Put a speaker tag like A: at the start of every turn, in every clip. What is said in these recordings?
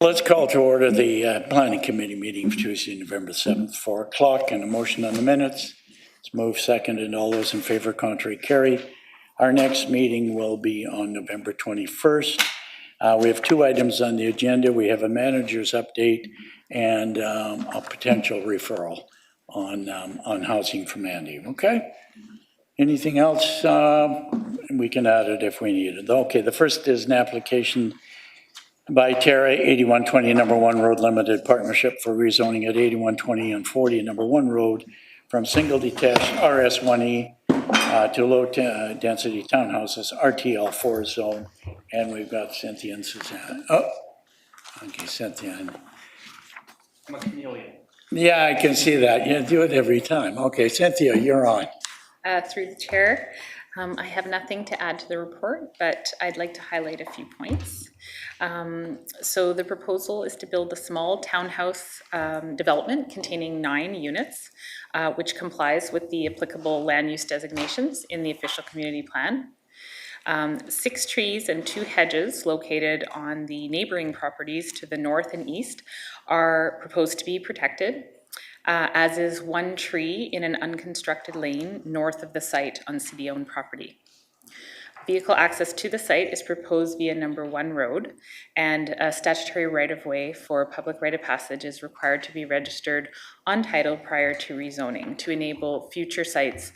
A: Let's call to order the Planning Committee meeting for Tuesday, November 7th, 4 o'clock, and a motion on the minutes. It's moved, seconded. All those in favor, contrary, carry. Our next meeting will be on November 21st. We have two items on the agenda. We have a manager's update and a potential referral on housing from Andy. Okay? Anything else? We can add it if we need it. Okay, the first is an application by Terra, 8120 Number 1 Road Limited Partnership for rezoning at 8120 and 40 Number 1 Road from single detached RS1E to low density townhouses, RTL4 zone. And we've got Cynthia and Suzanne. Oh, okay, Cynthia.
B: I'm a chameleon.
A: Yeah, I can see that. You do it every time. Okay, Cynthia, you're on.
C: Through the chair, I have nothing to add to the report, but I'd like to highlight a few points. So the proposal is to build a small townhouse development containing 9 units, which complies with the applicable land use designations in the official community plan. 6 trees and 2 hedges located on the neighboring properties to the north and east are proposed to be protected, as is 1 tree in an unconstructed lane north of the site on city-owned property. Vehicle access to the site is proposed via Number 1 Road, and a statutory right-of-way for public right of passage is required to be registered on title prior to rezoning to enable future sites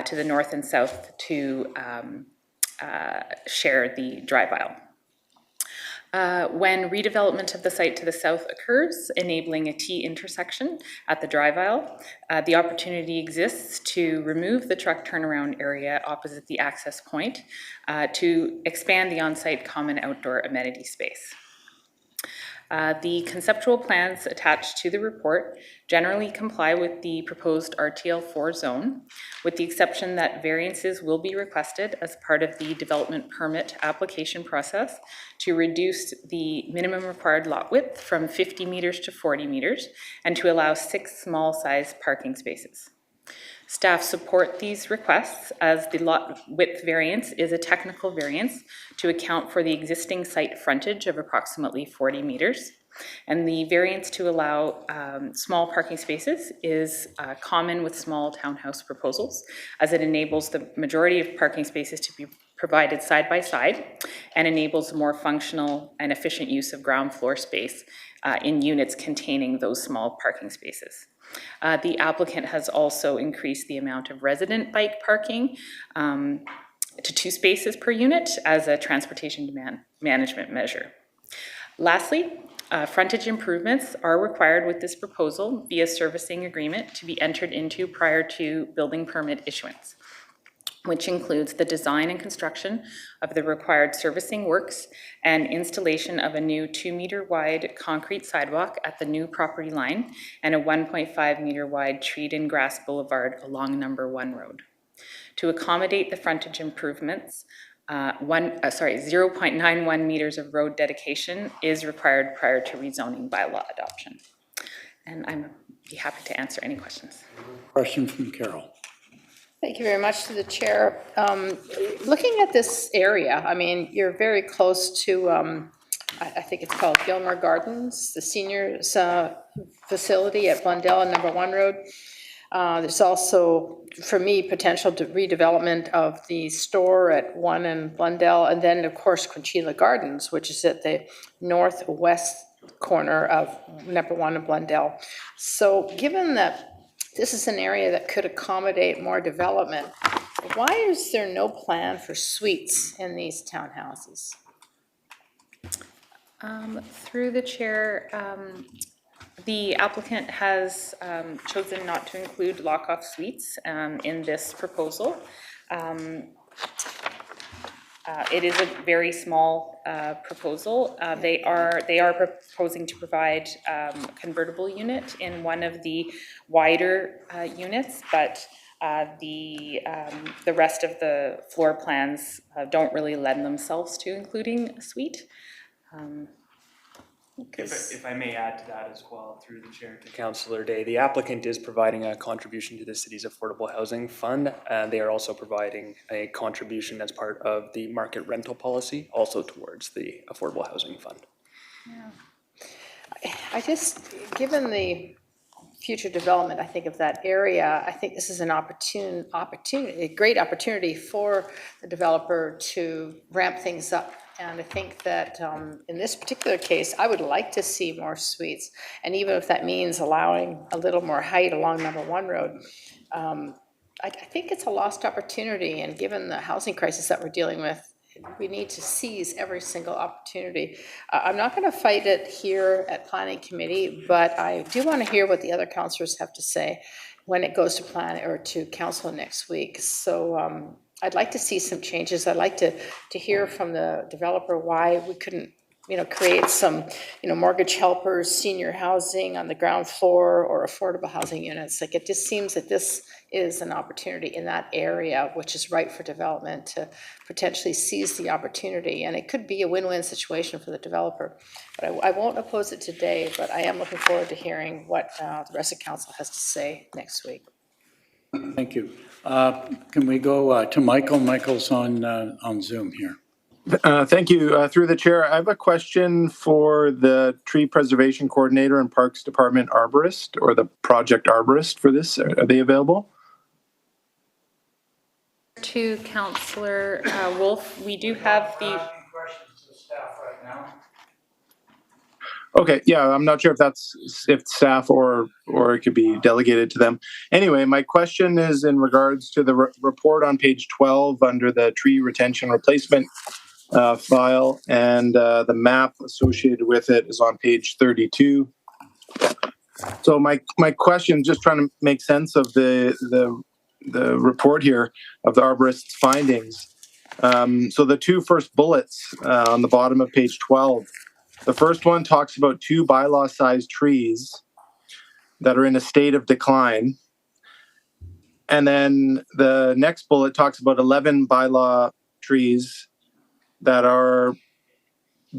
C: to the north and south to share the drive aisle. When redevelopment of the site to the south occurs, enabling a T intersection at the drive aisle, the opportunity exists to remove the truck turnaround area opposite the access point to expand the on-site common outdoor amenity space. The conceptual plans attached to the report generally comply with the proposed RTL4 zone, with the exception that variances will be requested as part of the development permit application process to reduce the minimum required lot width from 50 meters to 40 meters and to allow 6 small-sized parking spaces. Staff support these requests as the lot width variance is a technical variance to account for the existing site frontage of approximately 40 meters. And the variance to allow small parking spaces is common with small townhouse proposals, as it enables the majority of parking spaces to be provided side by side and enables more functional and efficient use of ground floor space in units containing those small parking spaces. The applicant has also increased the amount of resident bike parking to 2 spaces per unit as a transportation demand management measure. Lastly, frontage improvements are required with this proposal via servicing agreement to be entered into prior to building permit issuance, which includes the design and construction of the required servicing works and installation of a new 2-meter wide concrete sidewalk at the new property line and a 1.5 meter wide treed and grass boulevard along Number 1 Road. To accommodate the frontage improvements, 0.91 meters of road dedication is required prior to rezoning bylaw adoption. And I'm be happy to answer any questions.
A: Question from Carol.
D: Thank you very much to the chair. Looking at this area, I mean, you're very close to, I think it's called Gilmer Gardens, the seniors facility at Blundell and Number 1 Road. There's also, for me, potential to redevelopment of the store at 1 and Blundell, and then, of course, Conchila Gardens, which is at the northwest corner of Number 1 and Blundell. So given that this is an area that could accommodate more development, why is there no plan for suites in these townhouses?
C: Through the chair, the applicant has chosen not to include lock-off suites in this proposal. It is a very small proposal. They are proposing to provide convertible unit in one of the wider units, but the rest of the floor plans don't really lend themselves to including a suite.
B: If I may add to that as well, through the chair to Councillor Day, the applicant is providing a contribution to the city's affordable housing fund. They are also providing a contribution as part of the market rental policy, also towards the affordable housing fund.
D: Yeah. I just, given the future development, I think, of that area, I think this is an opportunity, a great opportunity for the developer to ramp things up. And I think that in this particular case, I would like to see more suites. And even if that means allowing a little more height along Number One Road, I think it's a lost opportunity. And given the housing crisis that we're dealing with, we need to seize every single opportunity. I'm not going to fight it here at Planning Committee, but I do want to hear what the other councillors have to say when it goes to plan or to council next week. So I'd like to see some changes. I'd like to hear from the developer why we couldn't, create some, mortgage helpers, senior housing on the ground floor, or affordable housing units. Like, it just seems that this is an opportunity in that area, which is ripe for development, to potentially seize the opportunity. And it could be a win-win situation for the developer. But I won't oppose it today, but I am looking forward to hearing what the rest of council has to say next week.
A: Thank you. Can we go to Michael? Michael's on Zoom here.
E: Thank you. Through the chair, I have a question for the tree preservation coordinator and Parks Department arborist, or the project arborist for this. Are they available?
C: To Councillor Wolf, we do have the,
A: Questions to staff right now.
E: Okay, yeah, I'm not sure if staff or it could be delegated to them. Anyway, my question is in regards to the report on page 12 under the tree retention replacement file, and the map associated with it is on page 32. So my question, just trying to make sense of the report here of the arborist's findings. So the two first bullets on the bottom of page 12, the first one talks about 2 bylaw-sized trees that are in a state of decline. And then the next bullet talks about 11 bylaw trees that are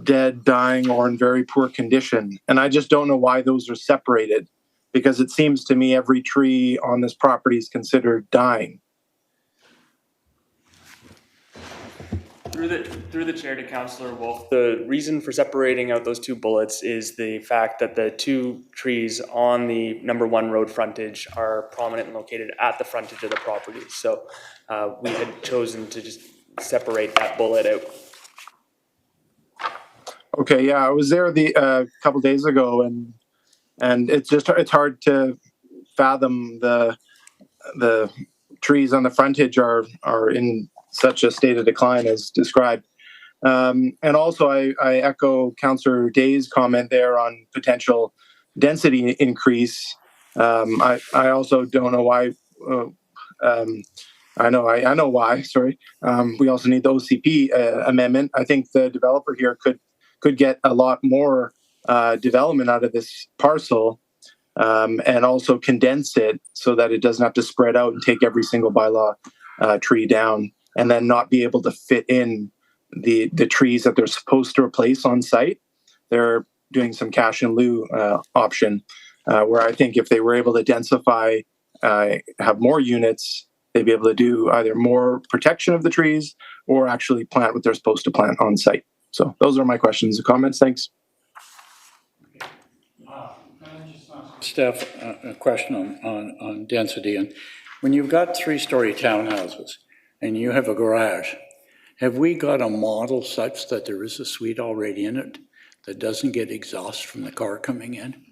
E: dead, dying, or in very poor condition. And I just don't know why those are separated, because it seems to me every tree on this property is considered dying.
B: Through the chair to Councillor Wolf, the reason for separating out those 2 bullets is the fact that the 2 trees on the Number One Road frontage are prominent and located at the frontage of the property. So we had chosen to just separate that bullet out.
E: Okay, yeah, I was there a couple days ago, and it's hard to fathom the trees on the frontage are in such a state of decline as described. And also, I echo Councillor Day's comment there on potential density increase. I also don't know why. I know why. Sorry. We also need the OCP amendment. I think the developer here could get a lot more development out of this parcel, and also condense it so that it doesn't have to spread out and take every single bylaw tree down, and then not be able to fit in the trees that they're supposed to replace on site. They're doing some cash in lieu option, where I think if they were able to densify, have more units, they'd be able to do either more protection of the trees or actually plant what they're supposed to plant on site. So those are my questions and comments. Thanks.
A: Steph, a question on density. And when you've got 3-story townhouses and you have a garage, have we got a model such that there is a suite already in it that doesn't get exhaust from the car coming in?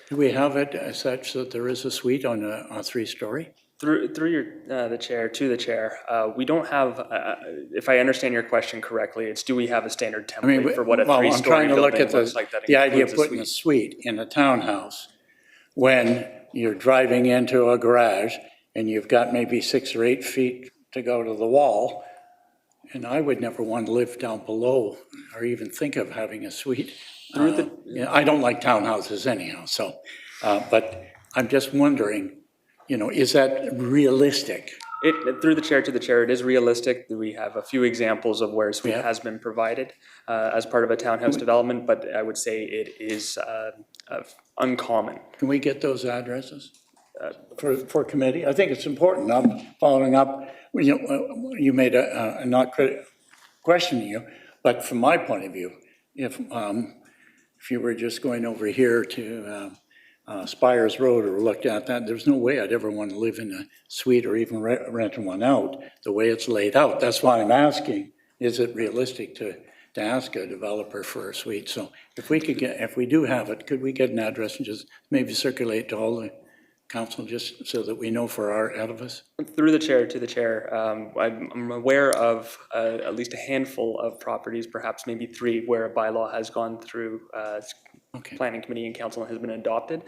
A: Do we have it as such that there is a suite on a 3-story?
B: Through the chair to the chair, we don't have. If I understand your question correctly, it's do we have a standard template for what a 3-story
A: I'm trying to look
B: building
A: at
B: looks like that
A: the idea of
B: includes
A: putting a suite in a townhouse when you're driving into a garage and you've got maybe 6 or 8 feet to go to the wall. And I would never want to live down below or even think of having a suite. I don't like townhouses anyhow. So, but I'm just wondering, is that realistic?
B: Through the chair to the chair, it is realistic. We have a few examples of where a suite has been provided as part of a townhouse development, but I would say it is uncommon.
A: Can we get those addresses for committee? I think it's important. I'm following up. You made not questioning you, but from my point of view, if if you were just going over here to Spires Road or looked at that, there's no way I'd ever want to live in a suite or even rent one out the way it's laid out. That's why I'm asking, is it realistic to ask a developer for a suite? So if we could get, if we do have it, could we get an address and just maybe circulate to all the council just so that we know for our out of us?
B: Through the chair to the chair, I'm aware of at least a handful of properties, perhaps maybe 3, where a bylaw has gone through
A: Okay.
B: planning committee and council and has been adopted.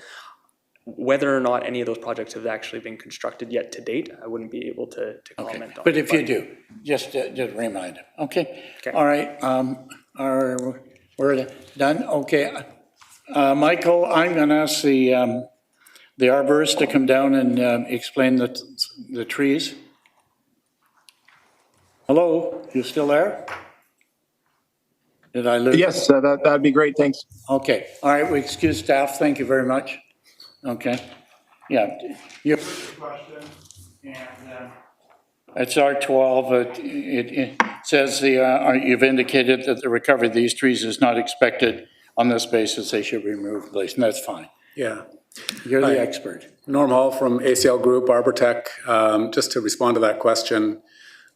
B: Whether or not any of those projects have actually been constructed yet to date, I wouldn't be able to comment
A: Okay,
B: on.
A: but if you do, just remind them, okay?
B: Okay.
A: All right, we're done, okay. Michael, I'm gonna ask the arborist to come down and explain the trees. Hello, you still there? Did I lose?
E: Yes, that'd be great, thanks.
A: Okay, all right, we excuse staff, thank you very much. Okay, yeah. Your question, and it's R12, it says you've indicated that the recovery of these trees is not expected on this basis, they should be removed, please, and that's fine.
F: Yeah.
A: You're the
F: Hi.
A: expert.
F: Norm Hall from ACL Group, ArborTech. Just to respond to that question,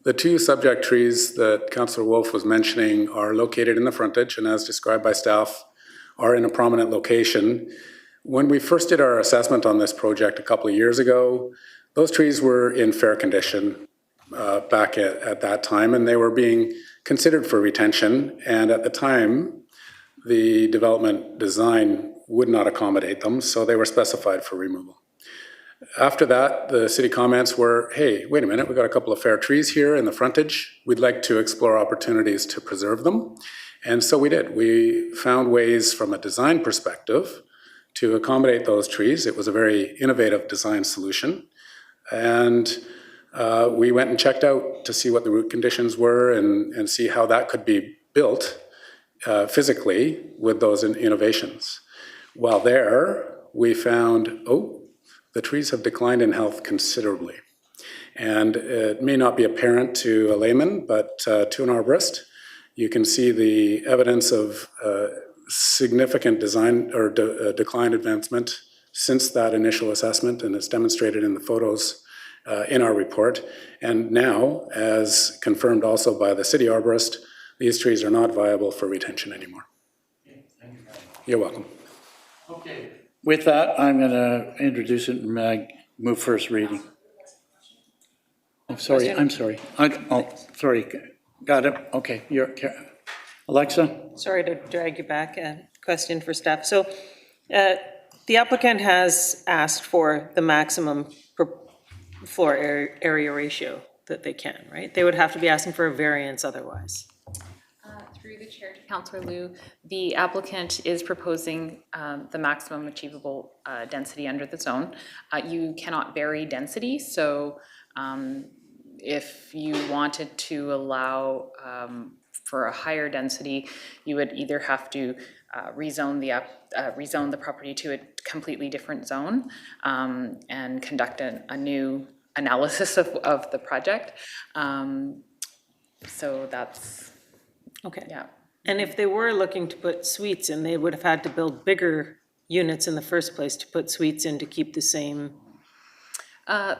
F: the 2 subject trees that Councillor Wolf was mentioning are located in the frontage and, as described by staff, are in a prominent location. When we first did our assessment on this project a couple of years ago, those trees were in fair condition back at that time, and they were being considered for retention. And at the time, the development design would not accommodate them, so they were specified for removal. After that, the city comments were, hey, wait a minute, we've got a couple of fair trees here in the frontage. We'd like to explore opportunities to preserve them. And so we did. We found ways from a design perspective to accommodate those trees. It was a very innovative design solution. And we went and checked out to see what the root conditions were and see how that could be built physically with those innovations. While there, we found, the trees have declined in health considerably. And it may not be apparent to a layman, but to an arborist, you can see the evidence of significant design or decline advancement since that initial assessment, and it's demonstrated in the photos in our report. And now, as confirmed also by the city arborist, these trees are not viable for retention anymore. You're welcome.
A: Okay. With that, I'm going to introduce it and move first reading. Oh, sorry, I'm sorry. Sorry. Got it. Okay. Alexa?
G: Sorry to drag you back, a question for staff. So the applicant has asked for the maximum floor area ratio that they can, right? They would have to be asking for a variance otherwise.
C: Through the chair to Councillor Liu, the applicant is proposing the maximum achievable density under the zone. You cannot vary density, so if you wanted to allow for a higher density, you would either have to rezone the property to a completely different zone and conduct a new analysis of the project. So that's,
G: Okay.
C: yeah.
G: And if they were looking to put suites in, they would have had to build bigger units in the first place to put suites in to keep the same,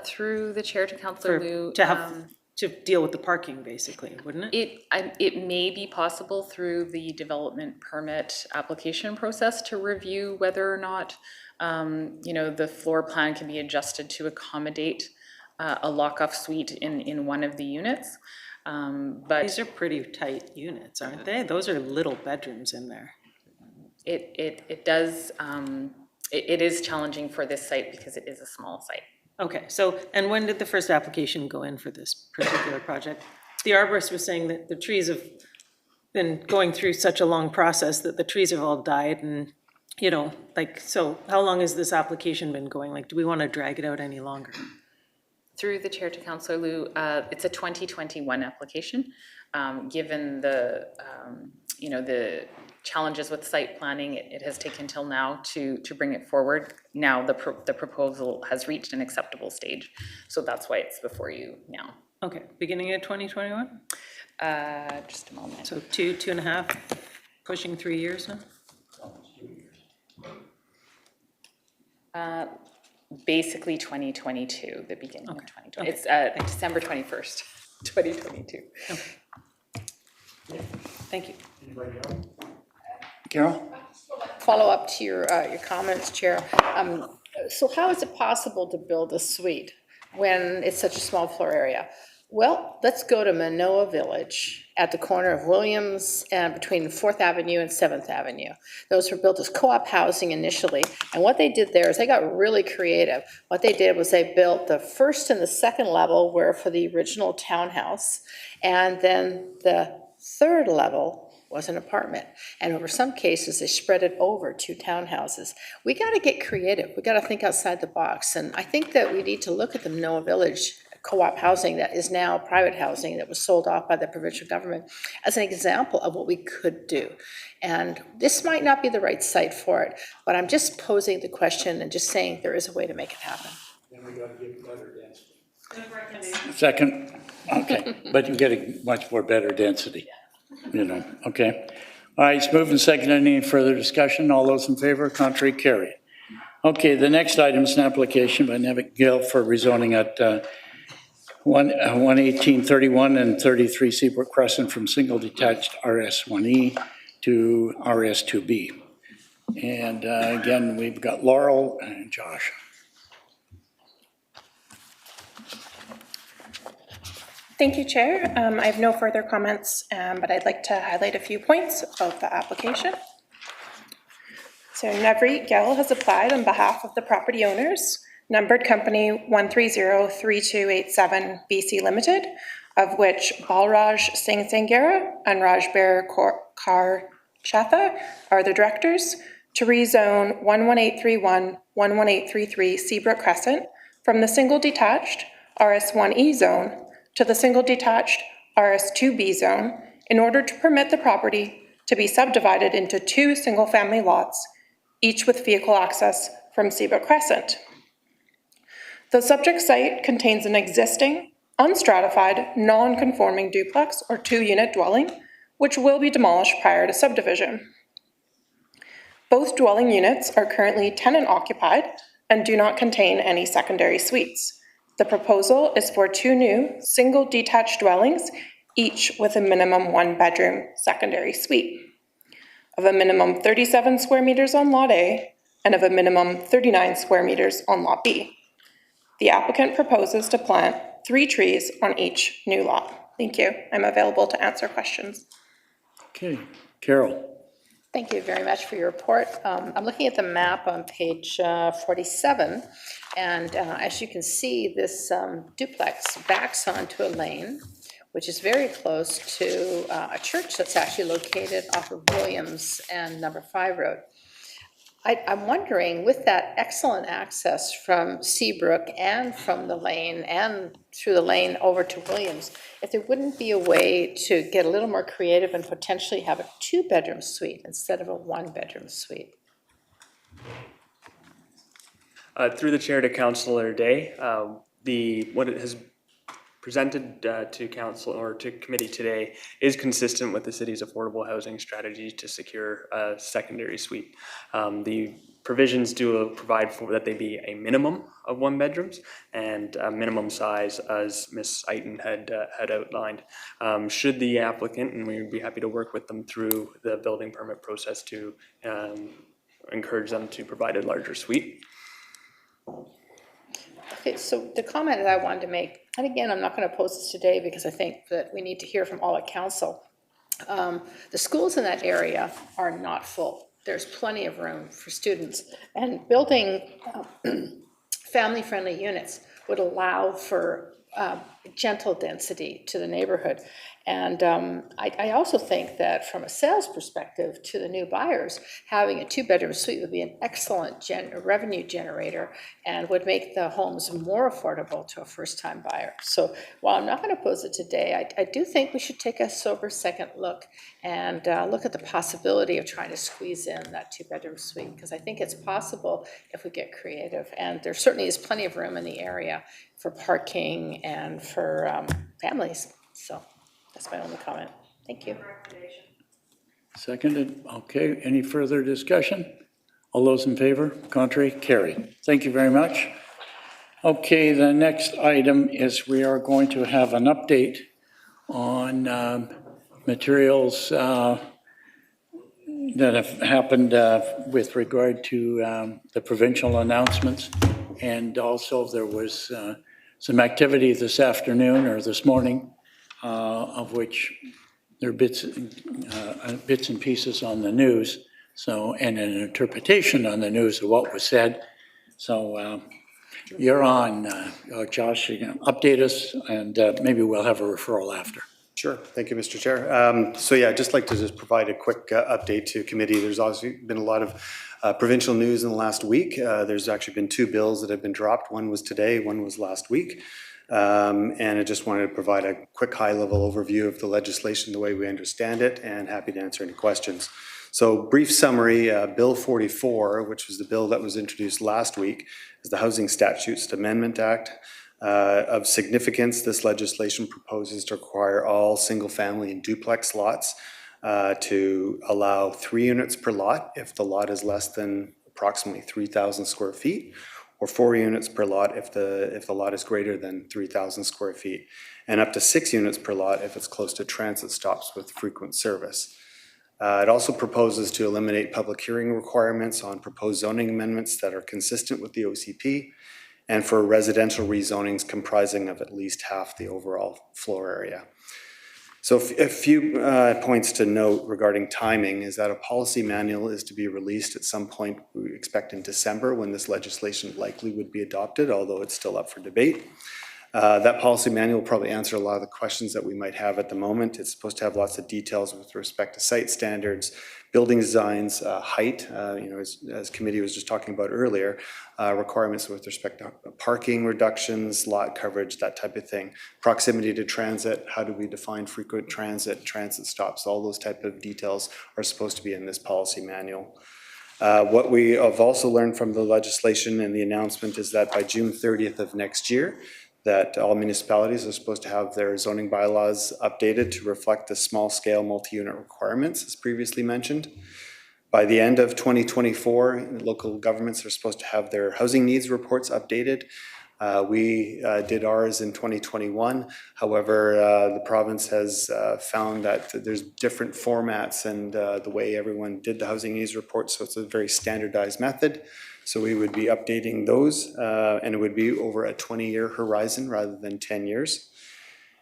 C: Through the chair to Councillor Liu.
G: to deal with the parking, basically, wouldn't it?
C: It may be possible through the development permit application process to review whether or not, the floor plan can be adjusted to accommodate a lock-off suite in one of the units. But
G: These are pretty tight units, aren't they? Those are little bedrooms in there.
C: it does, it is challenging for this site because it is a small site.
G: Okay, so, and when did the first application go in for this particular project? The arborist was saying that the trees have been going through such a long process that the trees have all died and, so how long has this application been going? Like, do we want to drag it out any longer?
C: Through the chair to Councillor Liu, it's a 2021 application. Given the, the challenges with site planning, it has taken till now to bring it forward. Now the proposal has reached an acceptable stage, so that's why it's before you now.
G: Okay, beginning of 2021?
C: Just a moment.
G: So 2.5, pushing 3 years now?
C: Basically 2022, the beginning of 2020. It's December 21st, 2022.
G: Thank you.
A: Carol?
D: Follow up to your comments, Chair. So how is it possible to build a suite when it's such a small floor area? Well, let's go to Manoa Village at the corner of Williams and between 4th Avenue and 7th Avenue. Those were built as co-op housing initially, and what they did there is they got really creative. What they did was they built the first and the second level were for the original townhouse, and then the third level was an apartment. And over some cases, they spread it over 2 townhouses. We got to get creative. We got to think outside the box. And I think that we need to look at the Manoa Village co-op housing that is now private housing that was sold off by the provincial government as an example of what we could do. And this might not be the right site for it, but I'm just posing the question and just saying there is a way to make it happen.
A: Then we got to give better density. Second, okay, but you get a much more better density, you know, okay. All right, it's moved and seconded. Any further discussion? All those in favor, contrary, carried. Okay, the next item is an application by Nevick Gill for rezoning at 11831 and 33 Seabrook Crescent from single detached RS1E to RS2B. And again, we've got Laurel and Josh.
H: Thank you, Chair. I have no further comments, but I'd like to highlight a few points of the application. So Nevick Gill has applied on behalf of the property owners, numbered company 1303287 BC Limited, of which Balraj Singh Sanghera and Rajbir Kaur Chatha are the directors, to rezone 11831, 11833 Seabrook Crescent from the single detached RS1E zone to the single detached RS2B zone in order to permit the property to be subdivided into 2 single-family lots, each with vehicle access from Seabrook Crescent. The subject site contains an existing, unstratified, non-conforming duplex or 2-unit dwelling, which will be demolished prior to subdivision. Both dwelling units are currently tenant-occupied and do not contain any secondary suites. The proposal is for 2 new, single detached dwellings, each with a minimum 1-bedroom secondary suite, of a minimum 37 square meters on Lot A and of a minimum 39 square meters on Lot B. The applicant proposes to plant 3 trees on each new lot. Thank you. I'm available to answer questions.
A: Okay, Carol.
D: Thank you very much for your report. I'm looking at the map on page 47, and as you can see, this duplex backs onto a lane, which is very close to a church that's actually located off of Williams and Number 5 Road. I'm wondering, with that excellent access from Seabrook and from the lane and through the lane over to Williams, if there wouldn't be a way to get a little more creative and potentially have a 2-bedroom suite instead of a 1-bedroom suite.
B: Through the chair to Councillor Day, what it has presented to council or to committee today is consistent with the city's affordable housing strategy to secure a secondary suite. The provisions do provide for that they be a minimum of 1 bedrooms and a minimum size, as Ms. Eiton had outlined. Should the applicant, and we would be happy to work with them through the building permit process to encourage them to provide a larger suite.
D: Okay, so the comment that I wanted to make, and again, I'm not going to pose this today because I think that we need to hear from all at council. The schools in that area are not full. There's plenty of room for students, and building family-friendly units would allow for gentle density to the neighborhood. And I also think that from a sales perspective to the new buyers, having a 2-bedroom suite would be an excellent revenue generator and would make the homes more affordable to a first-time buyer. So while I'm not going to pose it today, I do think we should take a sober second look and look at the possibility of trying to squeeze in that 2-bedroom suite, because I think it's possible if we get creative. And there certainly is plenty of room in the area for parking and for families. So that's my only comment. Thank you.
A: Seconded. Okay, any further discussion? All those in favor? Contrary? Carried. Thank you very much. Okay, the next item is we are going to have an update on materials that have happened with regard to the provincial announcements. And also there was some activity this afternoon or this morning of which there are bits and pieces on the news. So, and an interpretation on the news of what was said. So you're on, Josh, you can update us and maybe we'll have a referral after.
I: Sure. Thank you, Mr. Chair. So yeah, I'd just like to just provide a quick update to committee. There's obviously been a lot of provincial news in the last week. There's actually been 2 bills that have been dropped. One was today, one was last week. And I just wanted to provide a quick high-level overview of the legislation, the way we understand it, and happy to answer any questions. So brief summary, Bill 44, which was the bill that was introduced last week, is the Housing Statutes Amendment Act. Of significance, this legislation proposes to require all single-family and duplex lots to allow 3 units per lot if the lot is less than approximately 3,000 square feet, or 4 units per lot if the lot is greater than 3,000 square feet, and up to 6 units per lot if it's close to transit stops with frequent service. It also proposes to eliminate public hearing requirements on proposed zoning amendments that are consistent with the OCP, and for residential rezonings comprising of at least half the overall floor area. So a few points to note regarding timing is that a policy manual is to be released at some point, we expect in December, when this legislation likely would be adopted, although it's still up for debate. That policy manual will probably answer a lot of the questions that we might have at the moment. It's supposed to have lots of details with respect to site standards, building designs, height, as committee was just talking about earlier, requirements with respect to parking reductions, lot coverage, that type of thing. Proximity to transit, how do we define frequent transit, transit stops, all those type of details are supposed to be in this policy manual. What we have also learned from the legislation and the announcement is that by June 30th of next year, that all municipalities are supposed to have their zoning bylaws updated to reflect the small-scale multi-unit requirements, as previously mentioned. By the end of 2024, local governments are supposed to have their housing needs reports updated. We did ours in 2021. However, the province has found that there's different formats and the way everyone did the housing needs report, so it's a very standardized method. So we would be updating those, and it would be over a 20-year horizon rather than 10 years.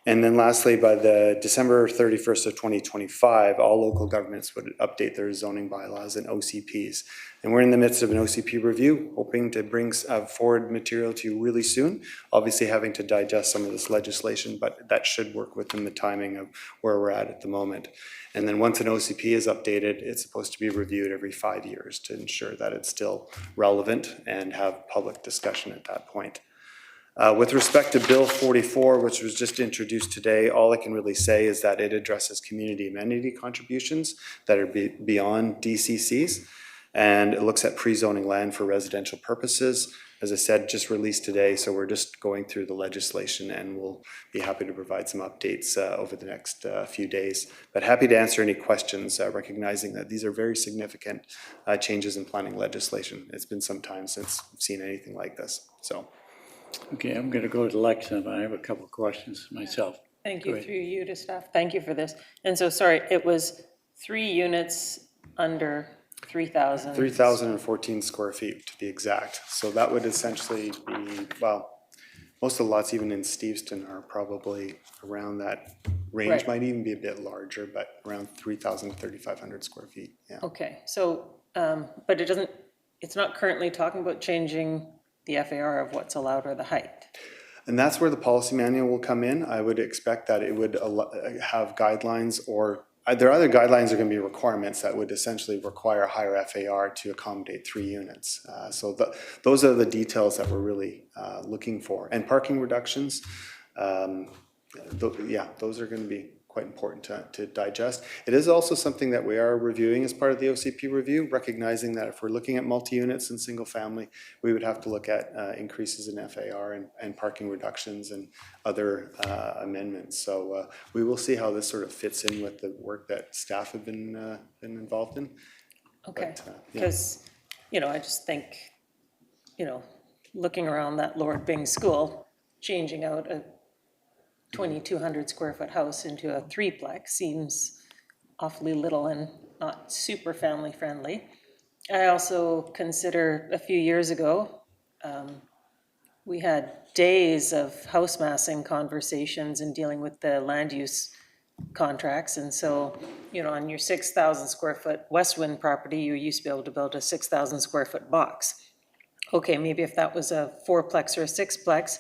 I: And then lastly, by the December 31st of 2025, all local governments would update their zoning bylaws and OCPs. And we're in the midst of an OCP review, hoping to bring forward material to you really soon. Obviously having to digest some of this legislation, but that should work within the timing of where we're at the moment. And then once an OCP is updated, it's supposed to be reviewed every 5 years to ensure that it's still relevant and have public discussion at that point. With respect to Bill 44, which was just introduced today, all I can really say is that it addresses community amenity contributions that are beyond DCCs, and it looks at pre-zoning land for residential purposes. As I said, just released today, so we're just going through the legislation, and we'll be happy to provide some updates over the next few days. But happy to answer any questions, recognizing that these are very significant changes in planning legislation. It's been some time since we've seen anything like this, so.
A: Okay, I'm going to go to Lexa, but I have a couple of questions myself.
G: Thank
A: Go
G: you,
A: ahead.
G: through you to staff. Thank you for this. And so, sorry, it was 3 units under 3,000.
I: 3,014 square feet to be exact. So that would essentially be, well, most of the lots even in Steveston are probably around that range,
G: Right.
I: might even be a bit larger, but around 3,000 to 3,500 square feet, yeah.
G: Okay, so, but it's not currently talking about changing the FAR of what's allowed or the height.
I: And that's where the policy manual will come in. I would expect that it would have guidelines, or there are other guidelines, are going to be requirements that would essentially require a higher FAR to accommodate 3 units. So those are the details that we're really looking for. And parking reductions, yeah, those are going to be quite important to digest. It is also something that we are reviewing as part of the OCP review, recognizing that if we're looking at multi-units and single family, we would have to look at increases in FAR and parking reductions and other amendments. So we will see how this sort of fits in with the work that staff have been involved in.
G: Okay,
I: But, yeah.
G: because I just think, looking around that Lord Byng School, changing out a 2,200 square foot house into a threeplex seems awfully little and not super family friendly. I also consider a few years ago, we had days of house massing conversations and dealing with the land use contracts. And so, on your 6,000 square foot Westwind property, you used to be able to build a 6,000 square foot box. Okay, maybe if that was a fourplex or a sixplex,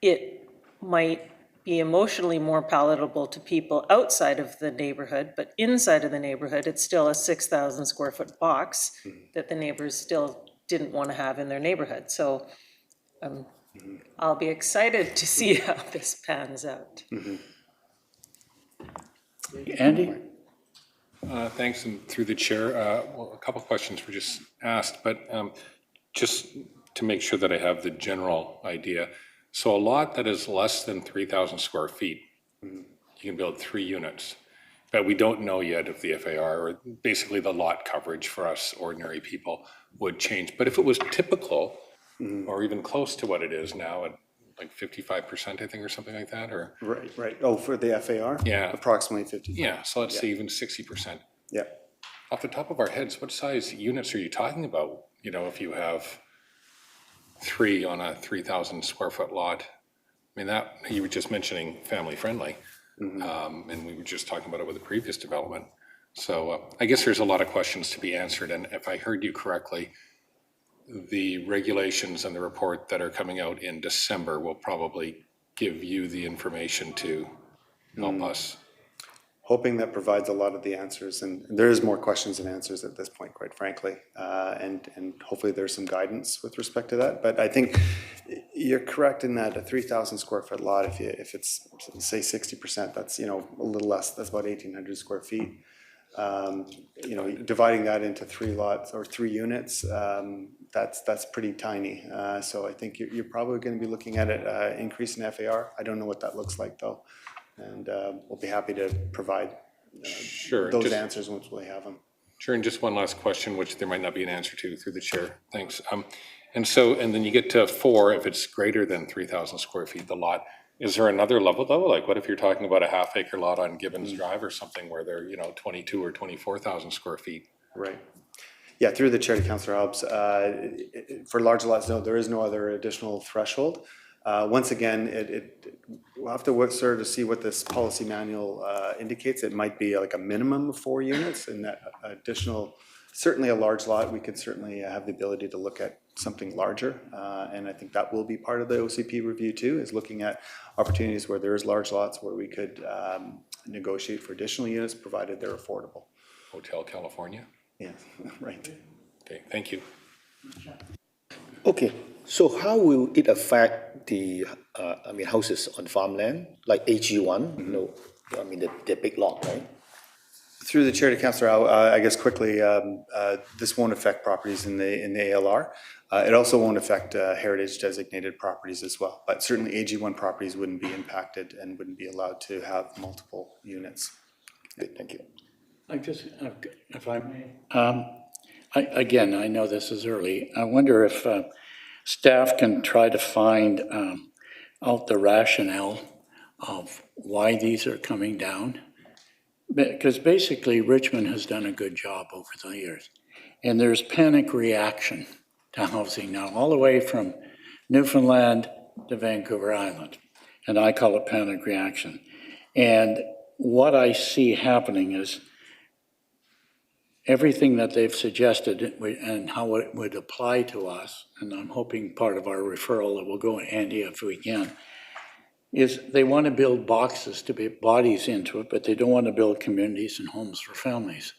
G: it might be emotionally more palatable to people outside of the neighborhood, but inside of the neighborhood, it's still a 6,000 square foot box that the neighbors still didn't want to have in their neighborhood. So I'll be excited to see how this pans out.
A: Andy?
J: Thanks, and through the chair, well, a couple questions were just asked, but just to make sure that I have the general idea. So a lot that is less than 3,000 square feet, you can build 3 units, but we don't know yet if the FAR, or basically the lot coverage for us ordinary people, would change. But if it was typical, or even close to what it is now, at like 55%, I think, or something like that, or?
I: Right. Oh, for the FAR?
J: Yeah.
I: Approximately 50.
J: Yeah, so let's say even 60%.
I: Yeah.
J: Off the top of our heads, what size units are you talking about? If you have 3 on a 3,000 square foot lot. I mean, that, you were just mentioning family friendly, and we were just talking about it with the previous development. So I guess there's a lot of questions to be answered, and if I heard you correctly, the regulations and the report that are coming out in December will probably give you the information to help us.
I: Hoping that provides a lot of the answers, and there is more questions than answers at this point, quite frankly, and hopefully there's some guidance with respect to that. But I think you're correct in that a 3,000 square foot lot, if it's say 60%, that's a little less. That's about 1,800 square feet. Dividing that into 3 lots or 3 units, that's pretty tiny. So I think you're probably going to be looking at an increase in FAR. I don't know what that looks like though. And we'll be happy to provide those answers once we have them.
J: Sure, and just one last question, which there might not be an answer to through the chair. Thanks. And then you get to 4 if it's greater than 3,000 square feet, the lot. Is there another level though? Like what if you're talking about a half-acre lot on Gibbons Drive or something where they're 22 or 24,000 square feet?
I: Right. Yeah, through the chair to Councillor Hobbs, for large lots, no, there is no other additional threshold. Once again, we'll have to work sort of to see what this policy manual indicates. It might be like a minimum of 4 units, and that additional, certainly a large lot, we could certainly have the ability to look at something larger. And I think that will be part of the OCP review too, is looking at opportunities where there is large lots where we could negotiate for additional units, provided they're affordable.
J: Hotel California?
I: Yeah, right.
J: Okay, thank you.
K: Okay, so how will it affect the, houses on farmland, like AG1, the big lot, right?
I: Through the chair to Councillor Au, I guess quickly, this won't affect properties in the ALR. It also won't affect heritage designated properties as well, but certainly AG1 properties wouldn't be impacted and wouldn't be allowed to have multiple units.
K: Good, thank you.
A: If I may. Again, I know this is early. I wonder if staff can try to find out the rationale of why these are coming down. Because basically Richmond has done a good job over the years. And there's panic reaction to housing now, all the way from Newfoundland to Vancouver Island. And I call it panic reaction. And what I see happening is everything that they've suggested and how it would apply to us, and I'm hoping part of our referral that will go to Andy if we can, is they want to build boxes to be bodies into it, but they don't want to build communities and homes for families.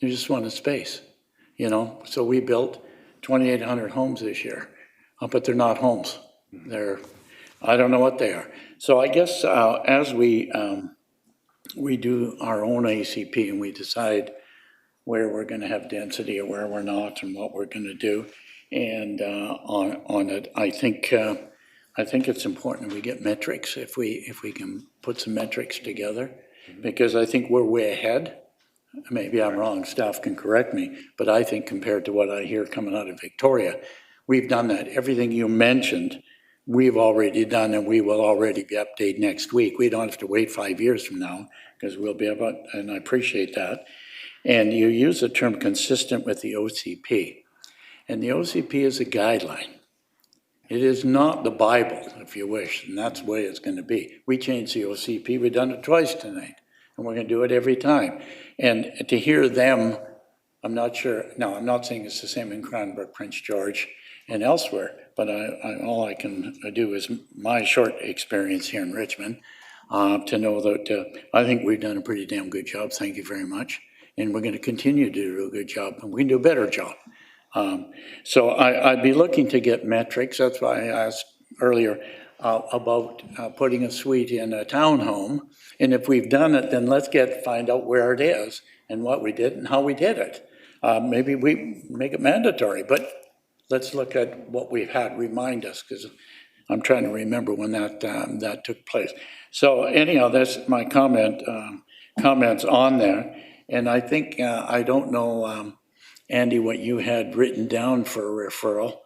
A: They just want a space, So we built 2,800 homes this year, but they're not homes. I don't know what they are. So I guess as we do our own ACP and we decide where we're going to have density or where we're not and what we're going to do, and on it, I think it's important we get metrics if we can put some metrics together, because I think we're way ahead maybe I'm wrong, staff can correct me, but I think compared to what I hear coming out of Victoria, we've done that. Everything you mentioned, we've already done, and we will already be updated next week. We don't have to wait 5 years from now, because we'll be about, and I appreciate that. And you use the term consistent with the OCP. And the OCP is a guideline. It is not the Bible, if you wish, and that's the way it's going to be. We changed the OCP, we've done it twice tonight, and we're going to do it every time. And to hear them, I'm not sure, no, I'm not saying it's the same in Cranbrook, Prince George, and elsewhere, but all I can do is my short experience here in Richmond, to know that I think we've done a pretty damn good job, thank you very much, and we're going to continue to do a good job, and we can do a better job. So I'd be looking to get metrics. That's why I asked earlier about putting a suite in a townhome. And if we've done it, then let's find out where it is and what we did and how we did it. Maybe we make it mandatory, but let's look at what we've had. Remind us, because I'm trying to remember when that took place. So anyhow, that's my comments on there. And I think, I don't know, Andy, what you had written down for a referral,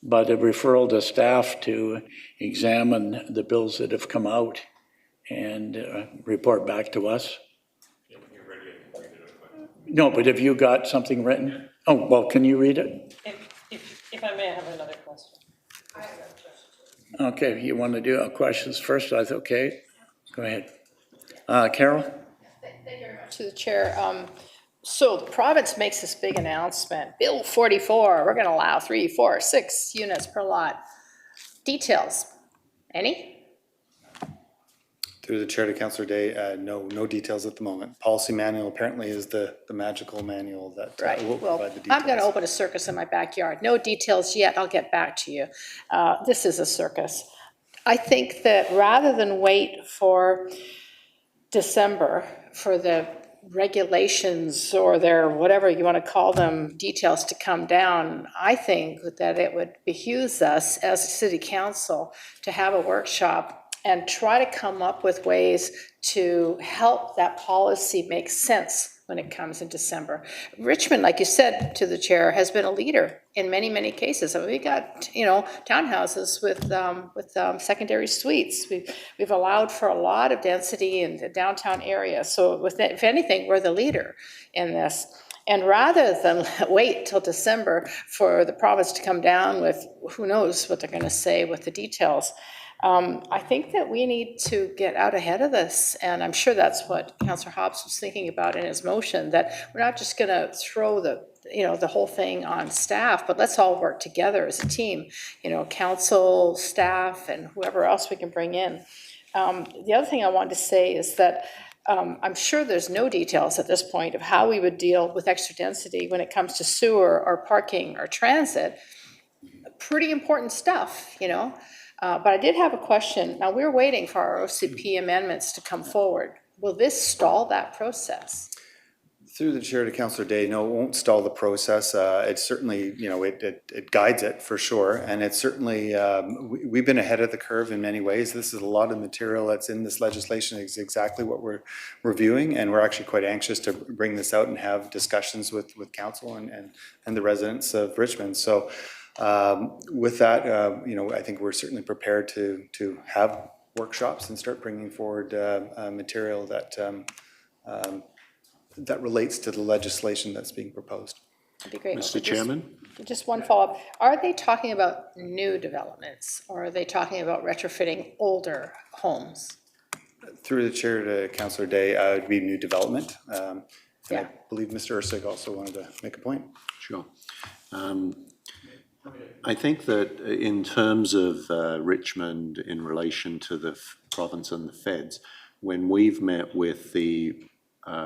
A: but a referral to staff to examine the bills that have come out and report back to us. No, but have you got something written? Oh, well, can you read it?
G: If I may, I have another question.
A: Okay, you want to do questions first? I thought, okay, go ahead. Carol?
D: Thank you very much to the chair. So the province makes this big announcement, Bill 44, we're going to allow 3, 4, 6 units per lot. Details, any?
I: Through the chair to Councillor Day, no details at the moment. Policy manual apparently is the magical manual that
D: Right,
I: will
D: well,
I: provide the details.
D: I'm going to open a circus in my backyard. No details yet, I'll get back to you. This is a circus. I think that rather than wait for December for the regulations or their, whatever you want to call them, details to come down, I think that it would behoove us as a city council to have a workshop and try to come up with ways to help that policy make sense when it comes in December. Richmond, like you said to the chair, has been a leader in many, many cases. I mean, we got, townhouses with secondary suites. We've allowed for a lot of density in the downtown area. So if anything, we're the leader in this. And rather than wait till December for the province to come down with, who knows what they're going to say with the details, I think that we need to get out ahead of this, and I'm sure that's what Councillor Hobbs was thinking about in his motion, that we're not just going to throw the whole thing on staff, but let's all work together as a team, council, staff, and whoever else we can bring in. The other thing I wanted to say is that I'm sure there's no details at this point of how we would deal with extra density when it comes to sewer or parking or transit. Pretty important stuff, But I did have a question. Now, we're waiting for our OCP amendments to come forward. Will this stall that process?
I: Through the chair to Councillor Day, no, it won't stall the process. It certainly, it guides it for sure. And it's certainly, we've been ahead of the curve in many ways. This is a lot of material that's in this legislation is exactly what we're reviewing. And we're actually quite anxious to bring this out and have discussions with council and the residents of Richmond. So with that, I think we're certainly prepared to have workshops and start bringing forward material that relates to the legislation that's being proposed.
D: That'd be great.
K: Mr. Chairman?
D: Just one follow-up. Are they talking about new developments, or are they talking about retrofitting older homes?
I: Through the chair to Councillor Day, it would be new development. And
D: Yeah.
I: I believe Mr. Ursig also wanted to make a point.
K: Sure. I think that in terms of Richmond in relation to the province and the feds, when we've met with the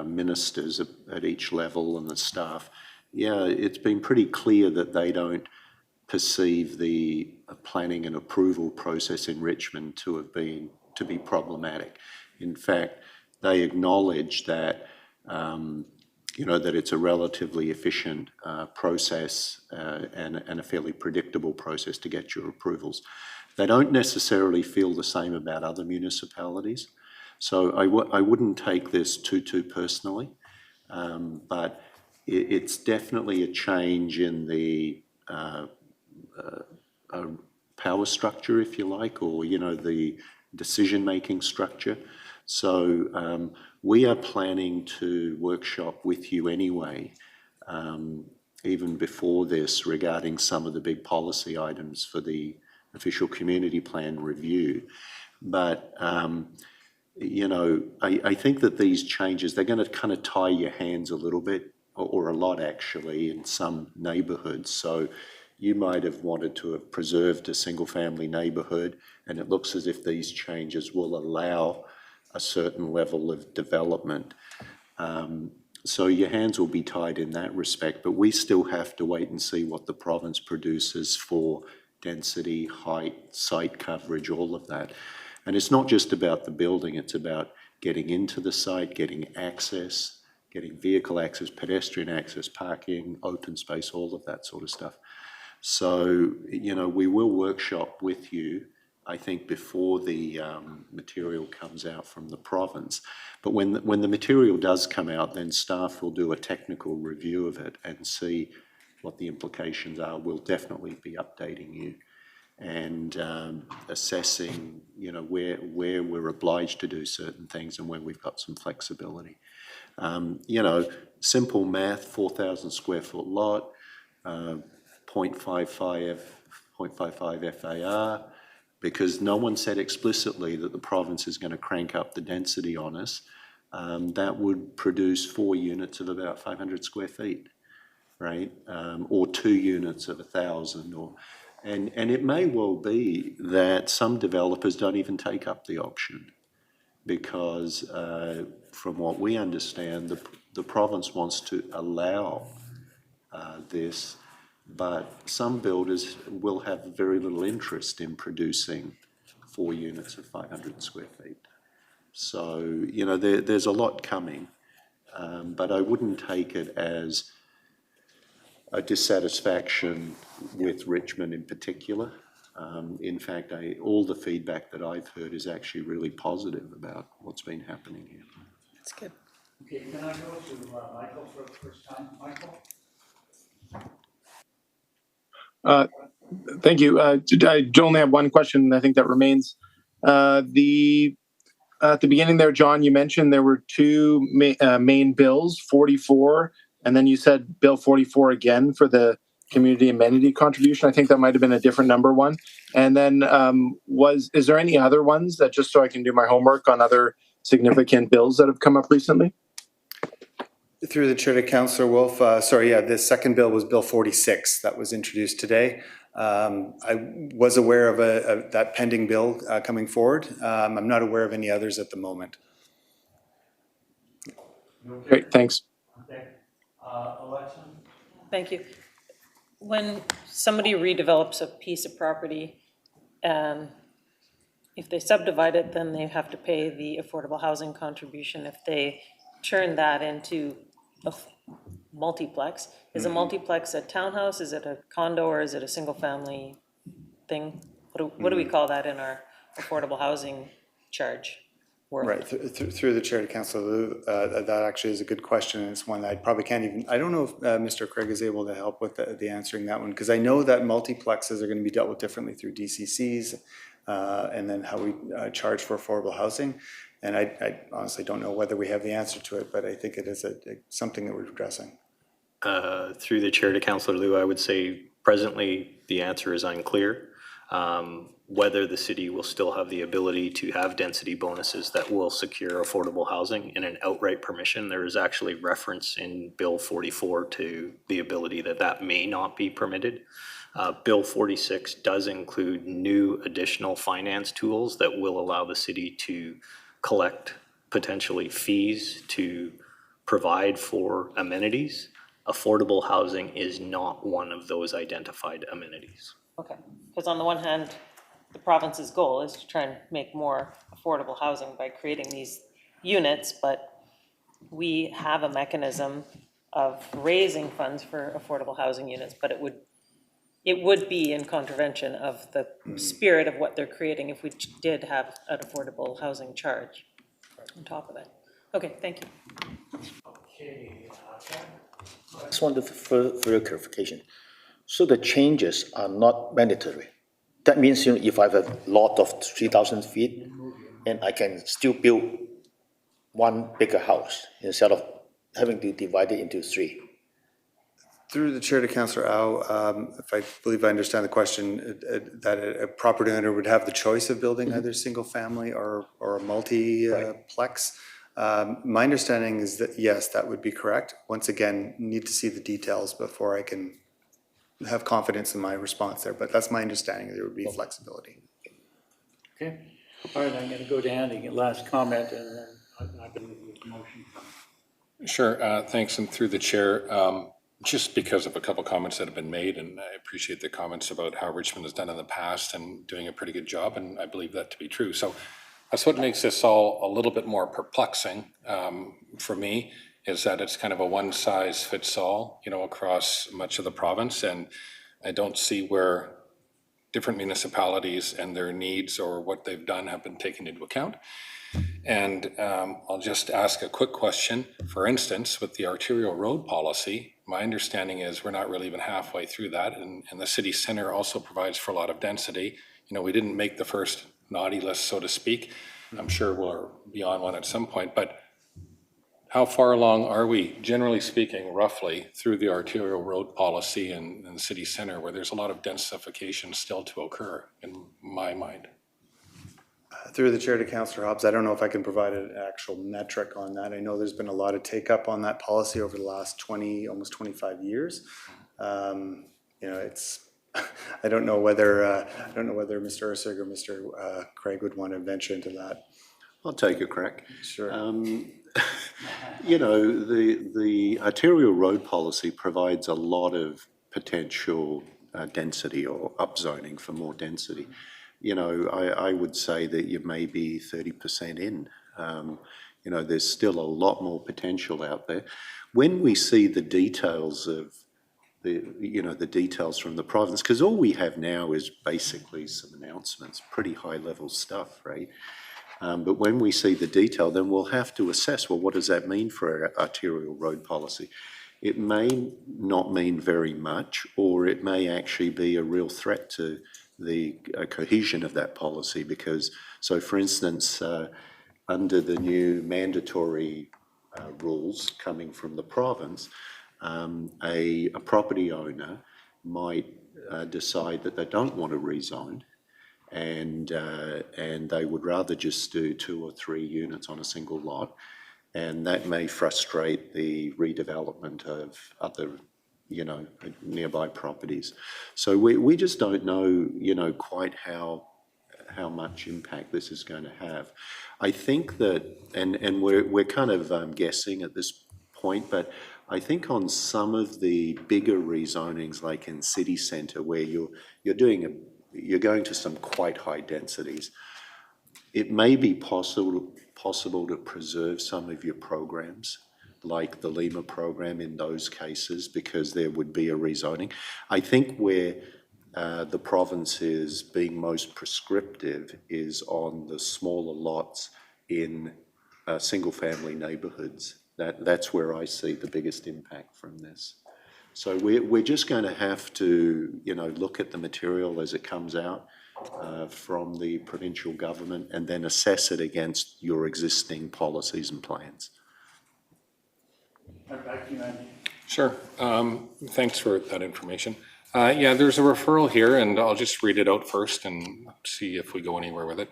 K: ministers at each level and the staff, it's been pretty clear that they don't perceive the planning and approval process in Richmond to be problematic. In fact, they acknowledge that that it's a relatively efficient process and a fairly predictable process to get your approvals. They don't necessarily feel the same about other municipalities. So I wouldn't take this too personally. But it's definitely a change in the power structure, if you like, or, the decision-making structure. So we are planning to workshop with you anyway, even before this, regarding some of the big policy items for the official community plan review. But, I think that these changes, they're going to kind of tie your hands a little bit, or a lot actually, in some neighbourhoods. So you might have wanted to have preserved a single-family neighbourhood, and it looks as if these changes will allow a certain level of development. So your hands will be tied in that respect, but we still have to wait and see what the province produces for density, height, site coverage, all of that. And it's not just about the building, it's about getting into the site, getting access, getting vehicle access, pedestrian access, parking, open space, all of that sort of stuff. So, we will workshop with you, I think, before the material comes out from the province. But when the material does come out, then staff will do a technical review of it and see what the implications are. We'll definitely be updating you and assessing, where we're obliged to do certain things and where we've got some flexibility. Simple math, 4,000 square foot lot, 0.55 FAR, because no one said explicitly that the province is going to crank up the density on us. That would produce 4 units of about 500 square feet, right? Or 2 units of 1,000, and it may well be that some developers don't even take up the option, because from what we understand, the province wants to allow this, but some builders will have very little interest in producing 4 units of 500 square feet. So, there's a lot coming, but I wouldn't take it as a dissatisfaction with Richmond in particular. In fact, all the feedback that I've heard is actually really positive about what's been happening here.
G: That's good.
A: Okay, can I go to Michael for the first time? Michael?
E: Thank you. I only have one question, I think, that remains. At the beginning there, John, you mentioned there were 2 main bills, 44, and then you said Bill 44 again for the community amenity contribution. I think that might have been a different number one. And then is there any other ones, that just so I can do my homework on other significant bills that have come up recently?
I: Through the chair to Councillor Wolf, the second bill was Bill 46 that was introduced today. I was aware of that pending bill coming forward. I'm not aware of any others at the moment.
E: Great, thanks.
A: Okay. Alexa?
G: Thank you. When somebody redevelops a piece of property, if they subdivide it, then they have to pay the affordable housing contribution. If they turn that into a multiplex, is a multiplex a townhouse, is it a condo, or is it a single family thing? What do we call that in our affordable housing charge world?
I: Right, through the chair to Councillor Liu, that actually is a good question, and it's one that I probably can't even, I don't know if Mr. Craig is able to help with the answering that one, because I know that multiplexes are going to be dealt with differently through DCCs, and then how we charge for affordable housing. And I honestly don't know whether we have the answer to it, but I think it is something that we're addressing.
L: Through the chair to Councillor Liu, I would say presently the answer is unclear. Whether the city will still have the ability to have density bonuses that will secure affordable housing in an outright permission. There is actually reference in Bill 44 to the ability that may not be permitted. Bill 46 does include new additional finance tools that will allow the city to collect potentially fees to provide for amenities. Affordable housing is not one of those identified amenities.
G: Okay, because on the one hand, the province's goal is to try and make more affordable housing by creating these units, but we have a mechanism of raising funds for affordable housing units, but it would be in contravention of the spirit of what they're creating if we did have an affordable housing charge on top of it. Okay, thank you.
M: Just wanted further clarification. So the changes are not mandatory. That means, you know, if I have a lot of 3,000 feet, and I can still build one bigger house instead of having to divide it into three.
I: Through the chair to Councillor Au, if I believe I understand the question, that a property owner would have the choice of building either single family or a multiplex. My understanding is that, yes, that would be correct. Once again, need to see the details before I can have confidence in my response there, but that's my understanding, there would be flexibility.
A: Okay, all right, I'm going to go to Andy, last comment, and then I believe the motion.
J: Sure, thanks, and through the chair, just because of a couple comments that have been made, and I appreciate the comments about how Richmond has done in the past and doing a pretty good job, and I believe that to be true. So that's what makes this all a little bit more perplexing for me, is that it's kind of a one-size-fits-all, you know, across much of the province, and I don't see where different municipalities and their needs or what they've done have been taken into account. And I'll just ask a quick question. For instance, with the arterial road policy, my understanding is we're not really even halfway through that, and the city center also provides for a lot of density. You know, we didn't make the first naughty list, so to speak. I'm sure we'll be on one at some point, but how far along are we, generally speaking, roughly, through the arterial road policy and the city center, where there's a lot of densification still to occur, in my mind?
I: Through the chair to Councillor Hobbs, I don't know if I can provide an actual metric on that. I know there's been a lot of take up on that policy over the last 20, almost 25 years. You know, it's, I don't know whether Mr. Ursig or Mr. Craig would want to venture into that.
K: I'll take a crack.
I: Sure.
K: You know, the arterial road policy provides a lot of potential density or upzoning for more density. You know, I would say that you may be 30% in. You know, there's still a lot more potential out there. When we see the details of the details from the province, because all we have now is basically some announcements, pretty high level stuff, right? But when we see the detail, then we'll have to assess, well, what does that mean for our arterial road policy? It may not mean very much, or it may actually be a real threat to the cohesion of that policy, because, so for instance, under the new mandatory rules coming from the province, a property owner might decide that they don't want to rezone, and they would rather just do 2 or 3 units on a single lot, and that may frustrate the redevelopment of other, you know, nearby properties. So we just don't know, you know, quite how much impact this is going to have. I think that, and we're kind of guessing at this point, but I think on some of the bigger rezonings, like in city centre, where you're going to some quite high densities, it may be possible to preserve some of your programs, like the Lima program in those cases, because there would be a rezoning. I think where the province is being most prescriptive is on the smaller lots in single-family neighbourhoods. That's where I see the biggest impact from this. So we're just going to have to, you know, look at the material as it comes out from the provincial government, and then assess it against your existing policies and plans.
A: Back to you, Andy.
J: Sure. Thanks for that information. Yeah, there's a referral here, and I'll just read it out first and see if we go anywhere with it.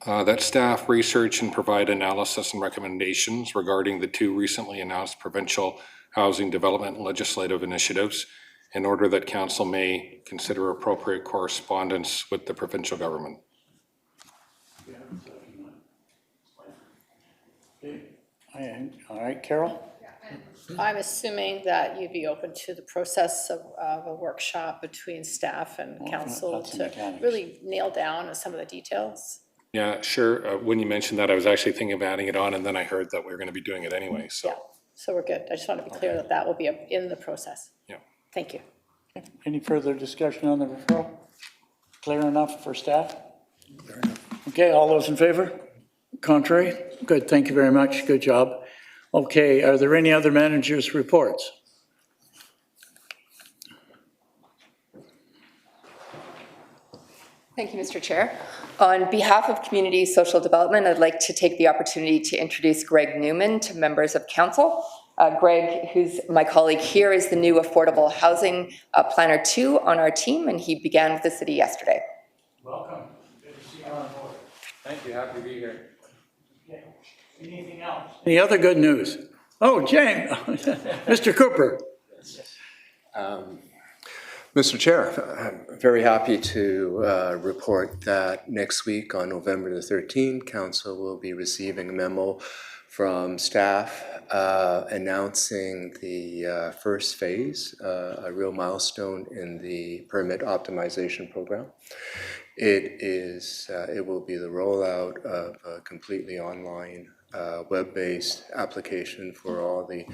J: That staff research and provide analysis and recommendations regarding the 2 recently announced provincial housing development legislative initiatives, in order that council may consider appropriate correspondence with the provincial government.
A: All right, Carol?
D: I'm assuming that you'd be open to the process of a workshop between staff and council
A: that's the
D: to
A: mechanics.
D: really nail down some of the details.
J: Yeah, sure. When you mentioned that, I was actually thinking of adding it on, and then I heard that we were going to be doing it anyway, so.
D: Yeah, so we're good. I just want to be clear that that will be in the process.
J: Yeah.
D: Thank you.
A: Any further discussion on the referral? Clear enough for staff? Clear enough. Okay, all those in favor? Contrary? Good, thank you very much. Good job. Okay, are there any other managers' reports?
N: Thank you, Mr. Chair. On behalf of Community Social Development, I'd like to take the opportunity to introduce Greg Newman to members of council. Greg, who's my colleague here, is the new Affordable Housing Planner 2 on our team, and he began with the city yesterday.
A: Welcome. Good to see you on board.
F: Thank you, happy to be here.
A: Anything else? Any other good news? Oh, James, Mr. Cooper.
O: Mr. Chair, I'm very happy to report that next week on November the 13th, Council will be receiving a memo from staff announcing the first phase, a real milestone in the permit optimization program. It will be the rollout of a completely online web-based application for all the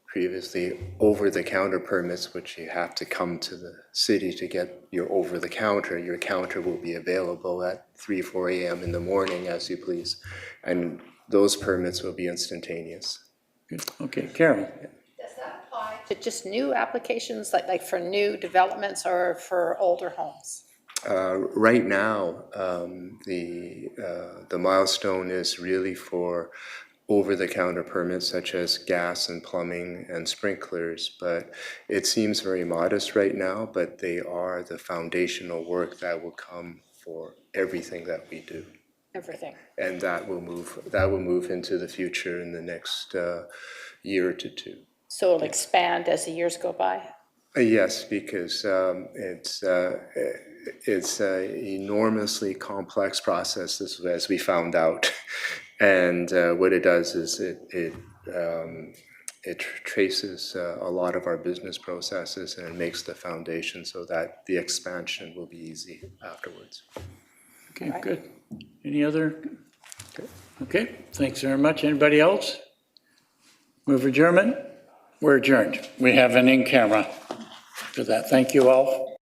O: previously over-the-counter permits, which you have to come to the city to get your over-the-counter. Your counter will be available at 3, 4 a.m. in the morning, as you please. And those permits will be instantaneous.
A: Okay, Karen.
D: Does that apply to just new applications, like for new developments or for older homes?
O: Right now, the milestone is really for over-the-counter permits such as gas and plumbing and sprinklers, but it seems very modest right now, but they are the foundational work that will come for everything that we do.
D: Everything.
O: And that will move into the future in the next year to two.
D: So it'll expand as the years go by?
O: Yes, because it's an enormously complex process, as we found out. And what it does is it traces a lot of our business processes and it makes the foundation so that the expansion will be easy afterwards.
A: Okay, good. Any other? Okay, thanks very much. Anybody else? Move adjournment? We're adjourned. We have an in-camera for that. Thank you all.